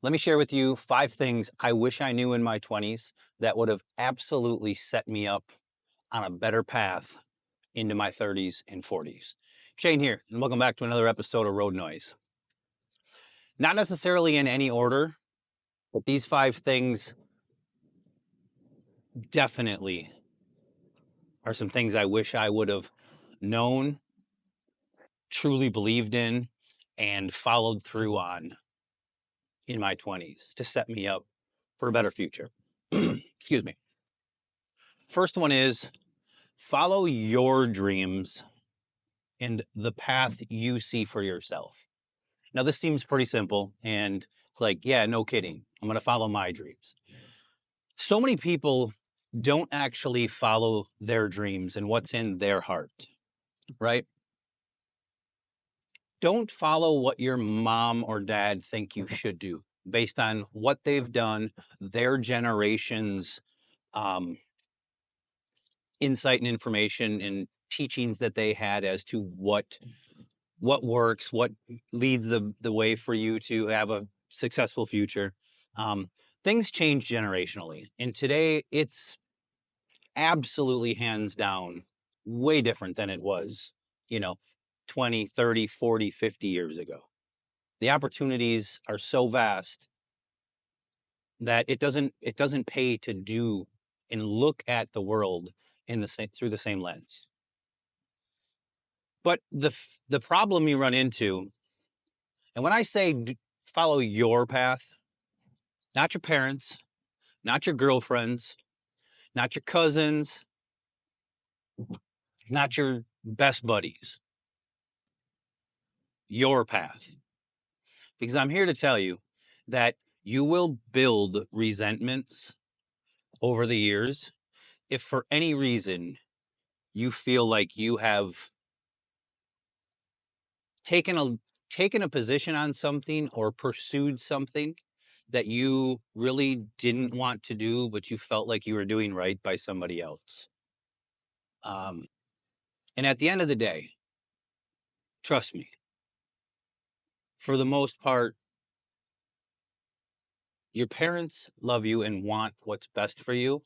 Let me share with you 5 things I wish I knew in my 20s that would have absolutely set me up on a better path into my 30s and 40s. Shane here, and welcome back to another episode of Road Noise. Not necessarily in any order, but these 5 things definitely are some things I wish I would have known, truly believed in, and followed through on in my 20s to set me up for a better future. Excuse me. First one is follow your dreams and the path you see for yourself. Now, this seems pretty simple, and it's like, yeah, no kidding. I'm going to follow my dreams. So many people don't actually follow their dreams and what's in their heart, right? Don't follow what your mom or dad think you should do based on what they've done, their generation's insight and information and teachings that they had as to what works, what leads the way for you to have a successful future. Um, Things change generationally, and today it's absolutely hands down way different than it was, you know, 20, 30, 40, 50 years ago. The opportunities are so vast that it doesn't pay to do and look at the world in the same through the same lens. But the problem you run into, and when I say follow your path, not your parents, not your girlfriends, not your cousins, not your best buddies, your path. Because I'm here to tell you that you will build resentments over the years if for any reason you feel like you have taken a taken a position on something or pursued something that you really didn't want to do, but you felt like you were doing right by somebody else. Um, and at the end of the day, trust me, for the most part, your parents love you and want what's best for you.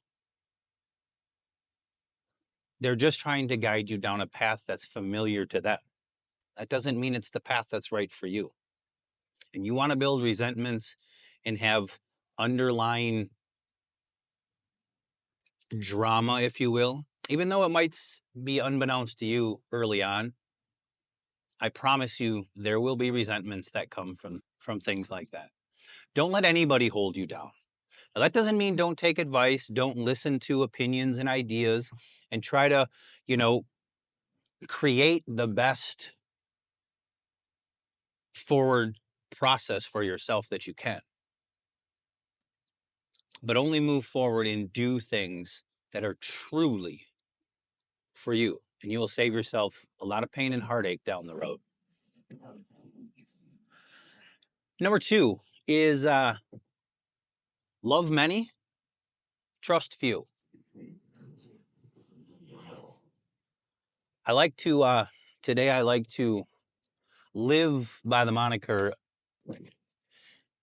They're just trying to guide you down a path that's familiar to them. That doesn't mean it's the path that's right for you. And you want to build resentments and have underlying drama, if you will, even though it might be unbeknownst to you early on. I promise you, there will be resentments that come from things like that. Don't let anybody hold you down. Now, that doesn't mean don't take advice, don't listen to opinions and ideas, and try to, you know, create the best forward process for yourself that you can. But only move forward and do things that are truly for you, and you will save yourself a lot of pain and heartache down the road. Number 2 is love many, trust few. I like to today I like to live by the moniker,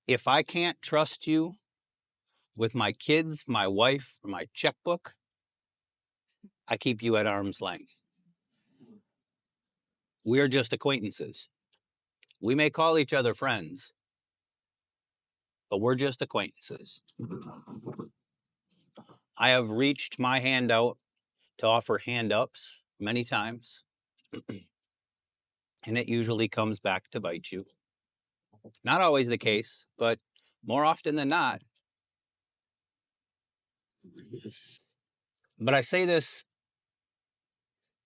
if I can't trust you with my kids, my wife, or my checkbook, I keep you at arm's length. We're just acquaintances. We may call each other friends, but we're just acquaintances. I have reached my hand out to offer hand ups many times, and it usually comes back to bite you. Not always the case, but more often than not. But I say this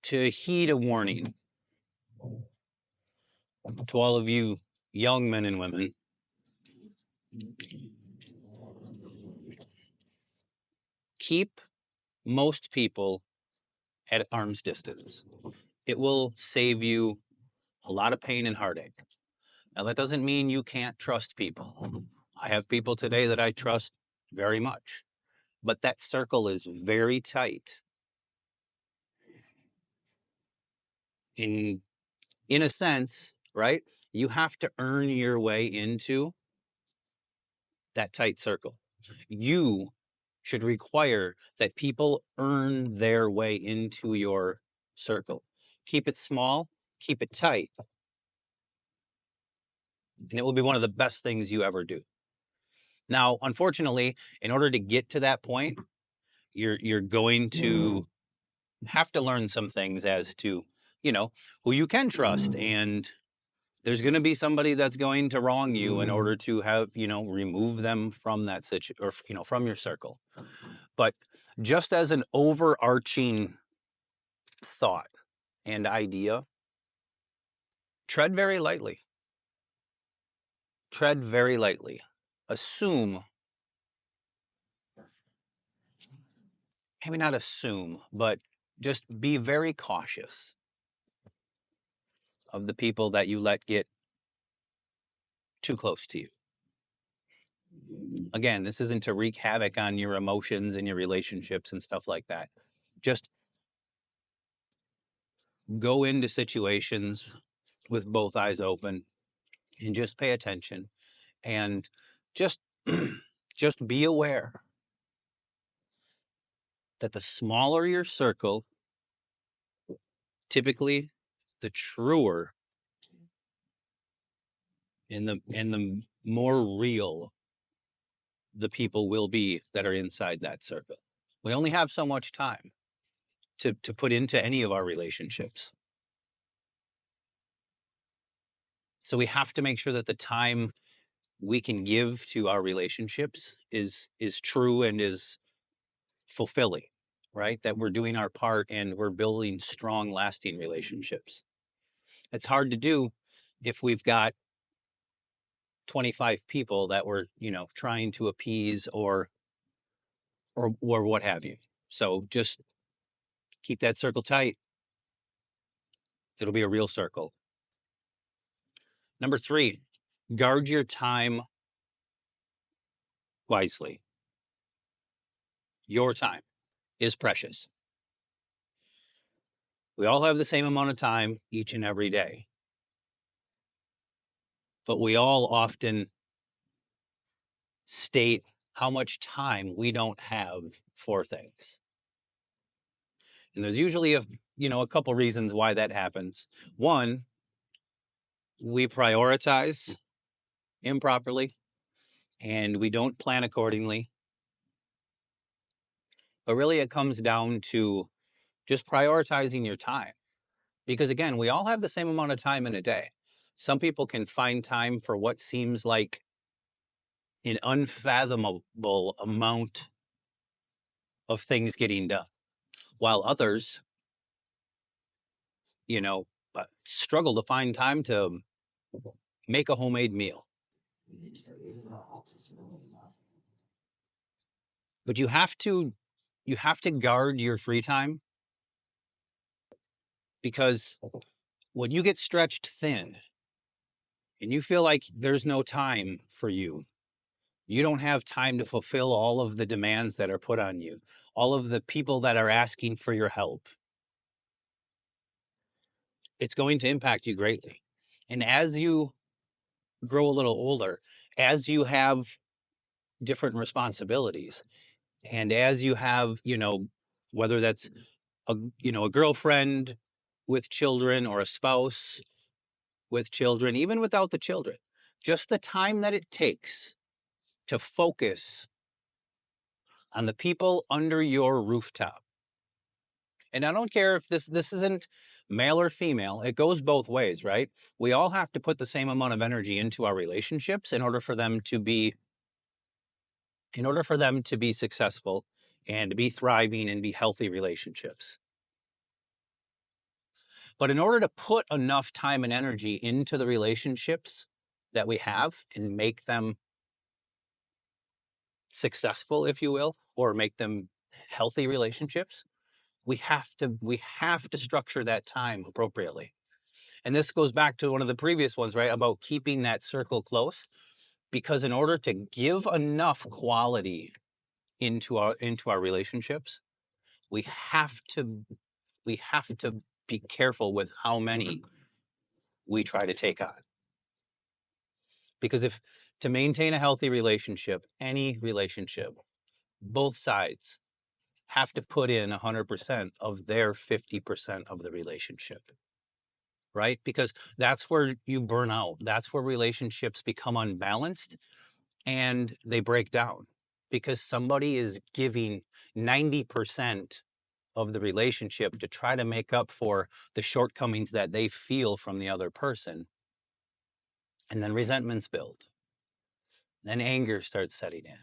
to heed a warning to all of you young men and women. Keep most people at arm's distance. It will save you a lot of pain and heartache. Now, that doesn't mean you can't trust people. I have people today that I trust very much, but that circle is very tight. In in a sense, right? You have to earn your way into that tight circle. You should require that people earn their way into your circle. Keep it small, keep it tight, and it will be one of the best things you ever do. Now, unfortunately, in order to get to that point, you're going to have to learn some things as to, who you can trust, and there's going to be somebody that's going to wrong you in order to have, remove them from that situation, or from your circle. But just as an overarching thought and idea, tread very lightly. Tread very lightly. Assume, maybe not assume, but just be very cautious of the people that you let get too close to you. Again, this isn't to wreak havoc on your emotions and your relationships and stuff like that. Just go into situations with both eyes open and just pay attention, and just just be aware that the smaller your circle, typically the truer and the more real the people will be that are inside that circle. We only have so much time to put into any of our relationships. So we have to make sure that the time we can give to our relationships is true and is fulfilling, right? That we're doing our part and we're building strong, lasting relationships. It's hard to do if we've got 25 people that we're, trying to appease or what have you. So just keep that circle tight. It'll be a real circle. Number 3, guard your time wisely. Your time is precious. We all have the same amount of time each and every day, but we all often state how much time we don't have for things. And there's usually a couple reasons why that happens. One, we prioritize improperly and we don't plan accordingly. But really it comes down to just prioritizing your time. Because again, we all have the same amount of time in a day. Some people can find time for what seems like an unfathomable amount of things getting done, while others, struggle to find time to make a homemade meal. But you have to guard your free time, because when you get stretched thin and you feel like there's no time for you, you don't have time to fulfill all of the demands that are put on you, all of the people that are asking for your help. It's going to impact you greatly. And as you grow a little older, as you have different responsibilities, and as you have, whether that's a girlfriend with children or a spouse with children, even without the children, just the time that it takes to focus on the people under your rooftop. And I don't care if this isn't male or female, it goes both ways, right? We all have to put the same amount of energy into our relationships in order for them to be successful and to be thriving and be healthy relationships. But in order to put enough time and energy into the relationships that we have and make them successful, if you will, or make them healthy relationships, we have to structure that time appropriately. And this goes back to one of the previous ones, right, about keeping that circle close, because in order to give enough quality into our relationships, we have to be careful with how many we try to take on. Because if to maintain a healthy relationship, any relationship, both sides have to put in 100% of their 50% of the relationship, right? Because that's where you burn out. That's where relationships become unbalanced and they break down because somebody is giving 90% of the relationship to try to make up for the shortcomings that they feel from the other person. And then resentments build. Then anger starts setting in.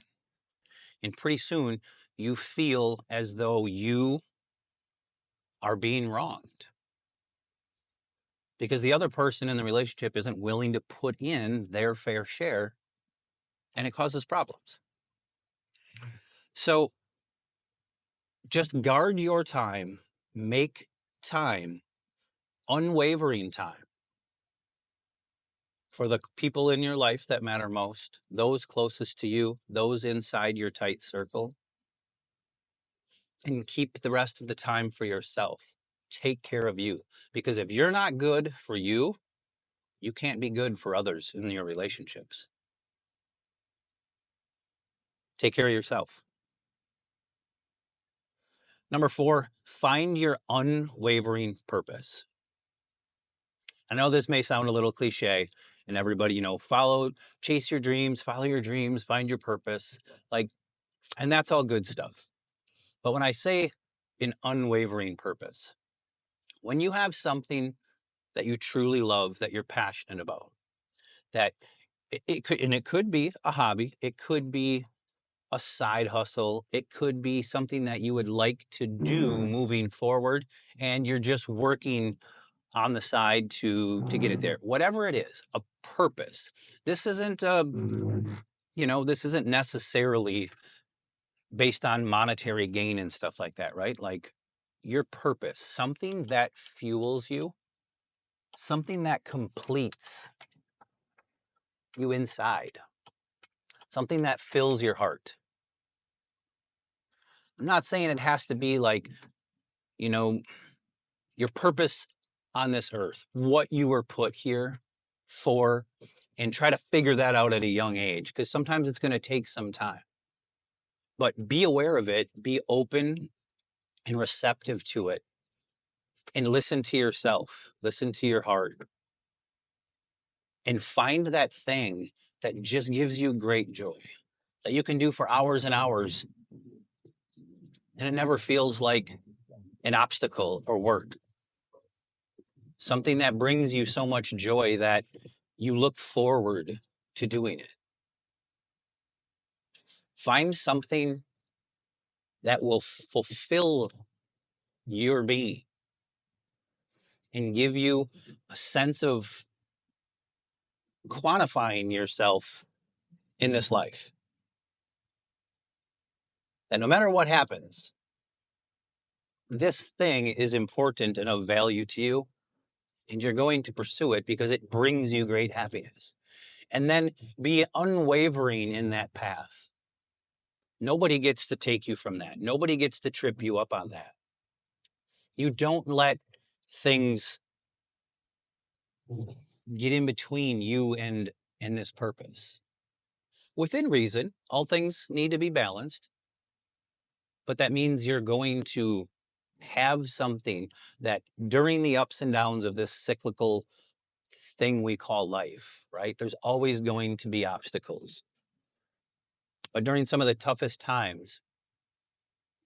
And pretty soon you feel as though you are being wronged because the other person in the relationship isn't willing to put in their fair share, and it causes problems. So just guard your time, make time, unwavering time for the people in your life that matter most, those closest to you, those inside your tight circle, and keep the rest of the time for yourself. Take care of you, because if you're not good for you, you can't be good for others in your relationships. Take care of yourself. Number 4, find your unwavering purpose. I know this may sound a little cliche, and everybody, chase your dreams, follow your dreams, find your purpose. And that's all good stuff. But when I say an unwavering purpose, when you have something that you truly love, that you're passionate about, that it could be a hobby, it could be a side hustle, it could be something that you would like to do moving forward, and you're just working on the side to get it there. Whatever it is, a purpose. This isn't this isn't necessarily based on monetary gain and stuff like that, right? Like your purpose, something that fuels you, something that completes you inside, something that fills your heart. I'm not saying it has to be like, your purpose on this earth, what you were put here for, and try to figure that out at a young age, because sometimes it's going to take some time. But be aware of it, be open and receptive to it, and listen to yourself, listen to your heart, and find that thing that just gives you great joy, that you can do for hours and hours, and it never feels like an obstacle or work. Something that brings you so much joy that you look forward to doing it. Find something that will fulfill your being and give you a sense of quantifying yourself in this life. That no matter what happens, this thing is important and of value to you, and you're going to pursue it because it brings you great happiness. And then be unwavering in that path. Nobody gets to take you from that. Nobody gets to trip you up on that. You don't let things get in between you and this purpose. Within reason, all things need to be balanced, but that means you're going to have something that during the ups and downs of this cyclical thing we call life, right? There's always going to be obstacles. But during some of the toughest times,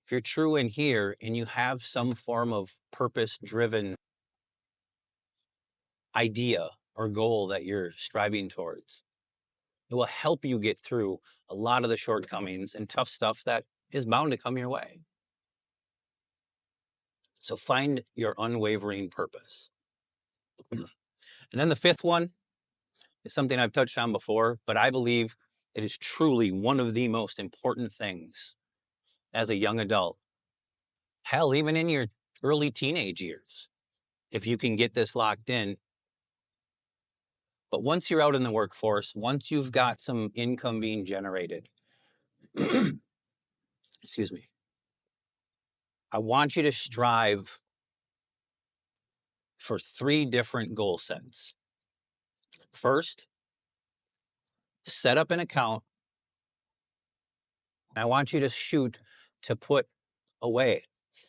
if you're true in here and you have some form of purpose-driven idea or goal that you're striving towards, it will help you get through a lot of the shortcomings and tough stuff that is bound to come your way. So find your unwavering purpose. And then the 5th one is something I've touched on before, but I believe it is truly one of the most important things as a young adult. Hell, even in your early teenage years, if you can get this locked in. But once you're out in the workforce, once you've got some income being generated, excuse me, I want you to strive for 3 different goal sets. First, set up an account. I want you to shoot to put away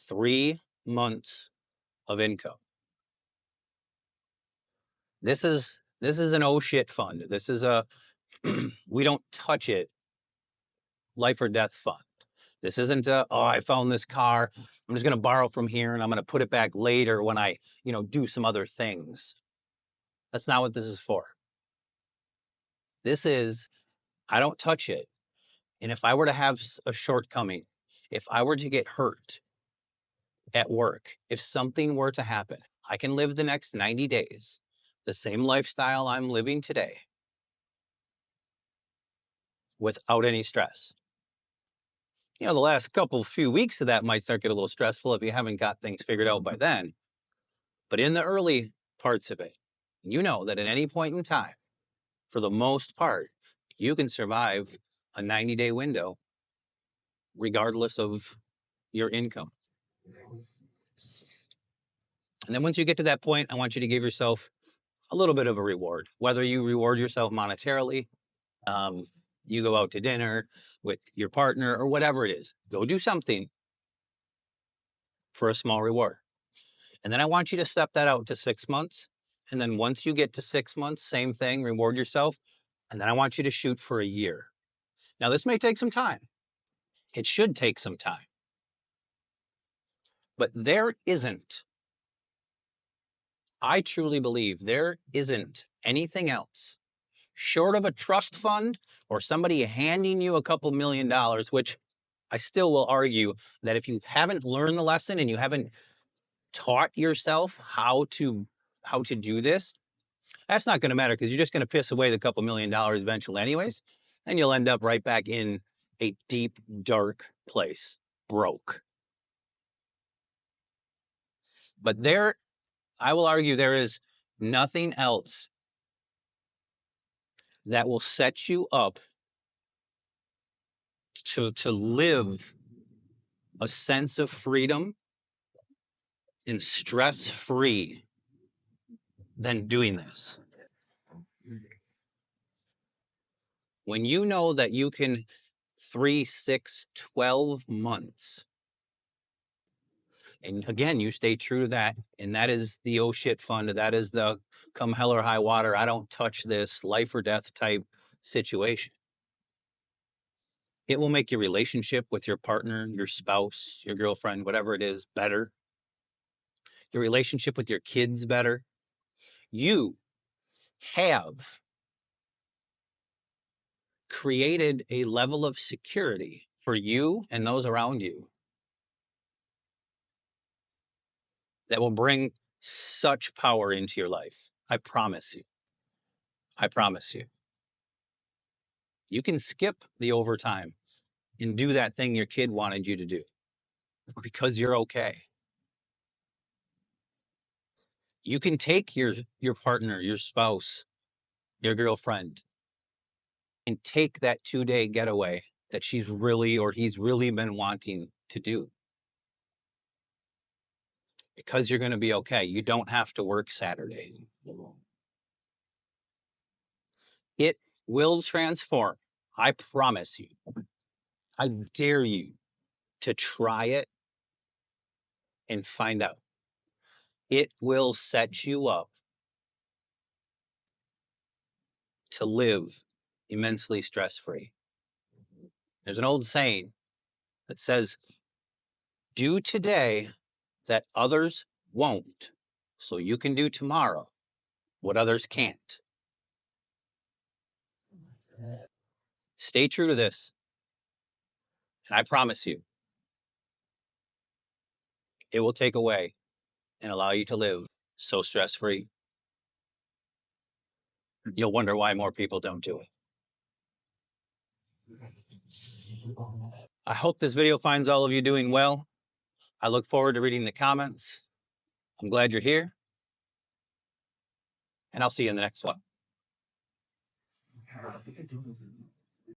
3 months of income. This is an oh shit fund. This is a we don't touch it life or death fund. This isn't a, oh, I found this car, I'm just going to borrow from here and I'm going to put it back later when I, do some other things. That's not what this is for. This is, I don't touch it. And if I were to have a shortcoming, if I were to get hurt at work, if something were to happen, I can live the next 90 days, the same lifestyle I'm living today, without any stress. The last few weeks of that might start to get a little stressful if you haven't got things figured out by then. But in the early parts of it, you know that at any point in time, for the most part, you can survive a 90-day window regardless of your income. And then once you get to that point, I want you to give yourself a little bit of a reward, whether you reward yourself monetarily, you go out to dinner with your partner or whatever it is. Go do something for a small reward. And then I want you to step that out to 6 months. And then once you get to 6 months, same thing, reward yourself. And then I want you to shoot for a year. Now, this may take some time. It should take some time. But I truly believe there isn't anything else short of a trust fund or somebody handing you a couple $1 million, which I still will argue that if you haven't learned the lesson and you haven't taught yourself how to do this, that's not going to matter because you're just going to piss away the couple $1 million eventually anyways, and you'll end up right back in a deep, dark place, broke. But I will argue there is nothing else that will set you up to live a sense of freedom and stress-free than doing this. When you know that you can 3, 6, 12 months, and again, you stay true to that, and that is the oh shit fund, that is the come hell or high water, I don't touch this life or death type situation. It will make your relationship with your partner, your spouse, your girlfriend, whatever it is, better. Your relationship with your kids better. You have created a level of security for you and those around you that will bring such power into your life. I promise you. I promise you. You can skip the overtime and do that thing your kid wanted you to do because you're okay. You can take your partner, your spouse, your girlfriend, and take that 2-day getaway that she's really or he's really been wanting to do. Because you're going to be okay. You don't have to work Saturday. It will transform. I promise you. I dare you to try it and find out. It will set you up to live immensely stress-free. There's an old saying that says, do today that others won't, so you can do tomorrow what others can't. Stay true to this, and I promise you, it will take away and allow you to live so stress-free. You'll wonder why more people don't do it. I hope this video finds all of you doing well. I look forward to reading the comments. I'm glad you're here, and I'll see you in the next one.